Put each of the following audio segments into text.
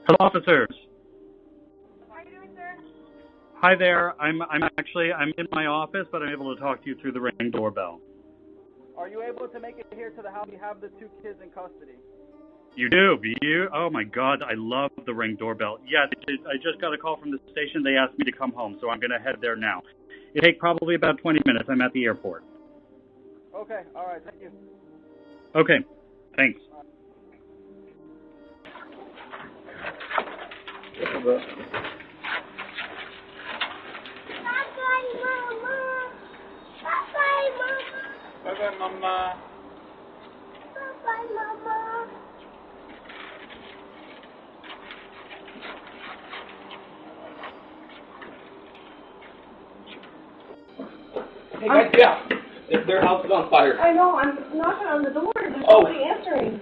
Hello, officers. How are you doing, sir? Hi there. I'm in my office, but I'm able to talk to you through the Ring doorbell. Are you able to make it here to the house? We have the 2 kids in custody. You do? Oh my God, I love the Ring doorbell. Yes, I just got a call from the station. They asked me to come home, so I'm going to head there now. It'll take probably about 20 minutes. I'm at the airport. Okay, all right, thank you. Okay, thanks. Bye-bye, Mama. Bye-bye, Mama. Bye-bye, Mama. Bye-bye, Mama. Hey guys, yeah. Their house is on fire. I know, I'm knocking on the door. There's nobody answering.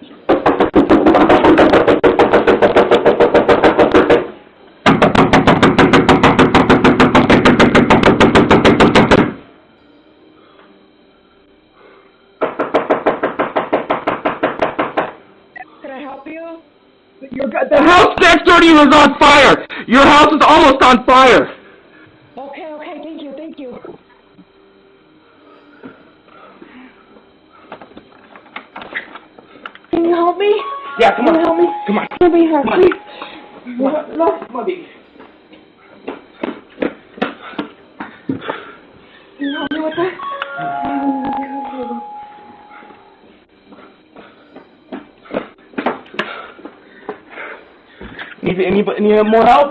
Can I help you? The house next door to you is on fire. Your house is almost on fire. Okay, thank you. Can you help me? Yeah, come on. Can you help me? Come on. Let me help Come on. you. Come on, baby. Can you help me with that? Need more help?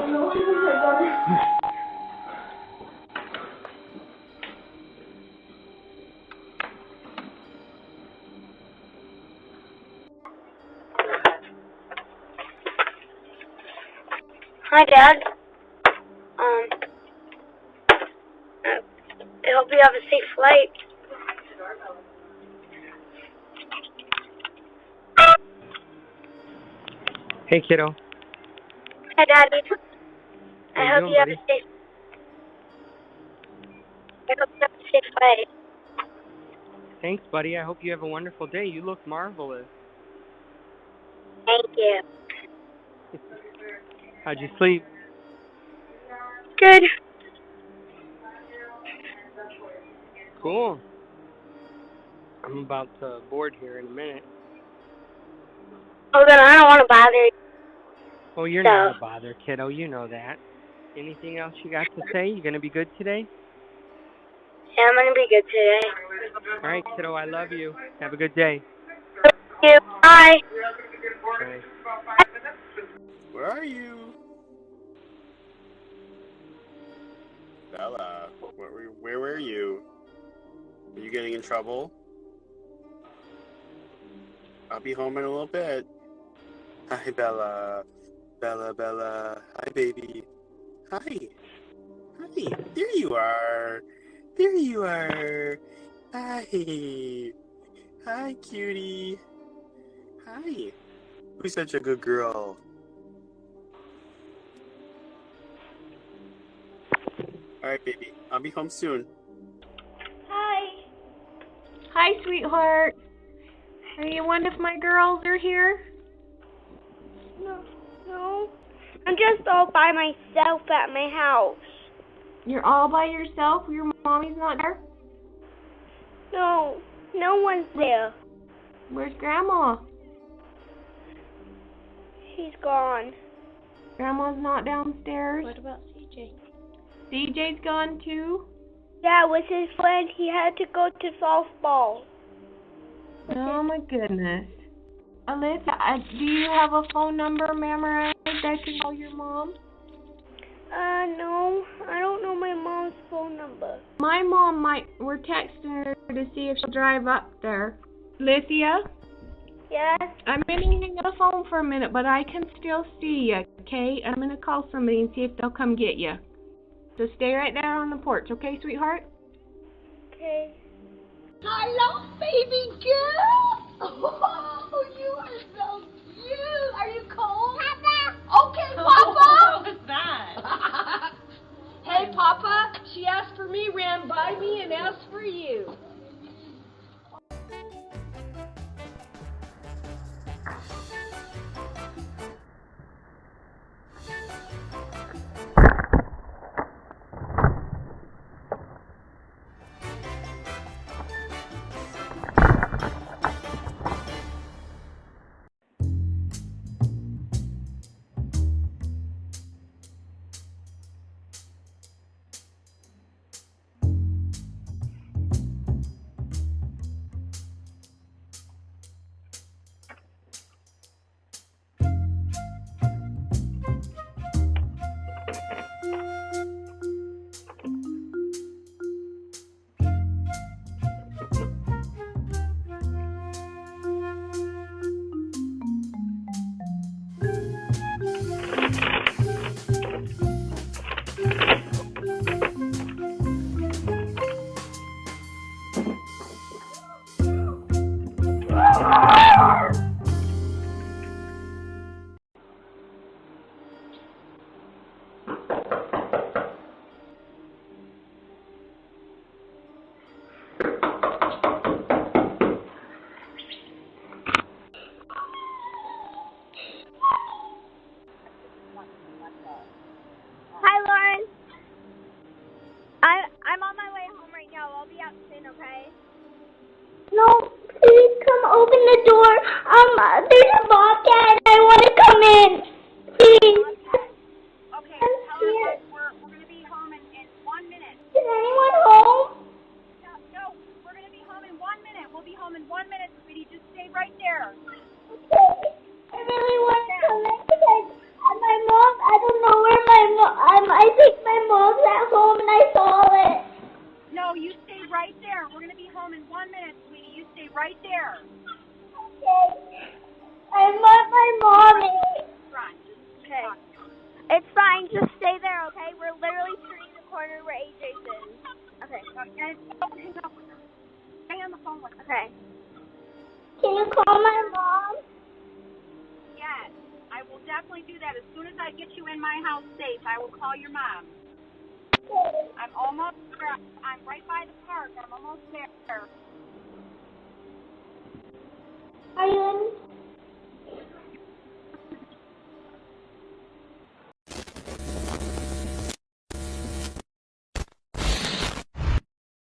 Hi, Dad. I hope you have a safe flight. Hey, kiddo. Hi, Daddy. I How you hope doing, you have buddy? a safe flight. Thanks, buddy. I hope you have a wonderful day. You look marvelous. Thank you. How'd you sleep? Good. Cool. I'm about to board here in a minute. Oh, then I don't want to bother you. Oh, you're not a bother, kiddo. You know that. Anything else you got to say? You gonna be good today? Yeah, I'm going to be good today. All right, kiddo. I love you. Have a good day. Thank you. Bye. Bye. Where are you? Bella, where were you? Are you getting in trouble? I'll be home in a little bit. Hi, Bella. Bella. Hi, baby. Hi. There you are. Hi, cutie. Hi. Who's such a good girl? Alright, baby. I'll be home soon. Hi, sweetheart. Are you one of my girls are here? No. I'm just all by myself at my house. You're all by yourself? Your mommy's not there? No one's there. Where's Grandma? He's gone. Grandma's not downstairs? What about CJ? CJ's gone too? Yeah, with his friend. He had to go to softball. Oh my goodness. Alyssa, do you have a phone number memorized that I can call your mom? No. I don't know my mom's phone number. My mom we're texting her to see if she'll drive up there. Lythia? Yes? I'm going to hang up the phone for a minute, but I can still see you, okay? I'm going to call somebody and see if they'll come get you. So stay right there on the porch, okay, sweetheart? Okay. Hello, baby girl. Oh, you are so cute. Are you cold? Papa. Okay, Papa. What was that? Hey, Papa. She asked for me, ran by me, and asked for you. Jackson, okay? No, please come open the door. There's a bobcat and I want to come in. Please. Okay, tell her we're going to be home in 1 minute. Is anyone home? No, we're going to be home in 1 minute. We'll be home in 1 minute, sweetie. Just stay right there. Okay. I really want to come in because my mom, I don't know where my mom, I think my mom's at home and I saw it. No, you stay right there. We're going to be home in 1 minute, sweetie. You stay right there. Okay. I want my mommy. Okay. It's fine. Just stay there, okay? We're literally turning the corner where AJ's is. Okay. And don't hang up with her. Stay on the phone with her. Okay. Can you call my mom? Yes. I will definitely do that. As soon as I get you in my house safe, I will call your mom. Okay. I'm almost there. I'm right by the park. I'm almost there.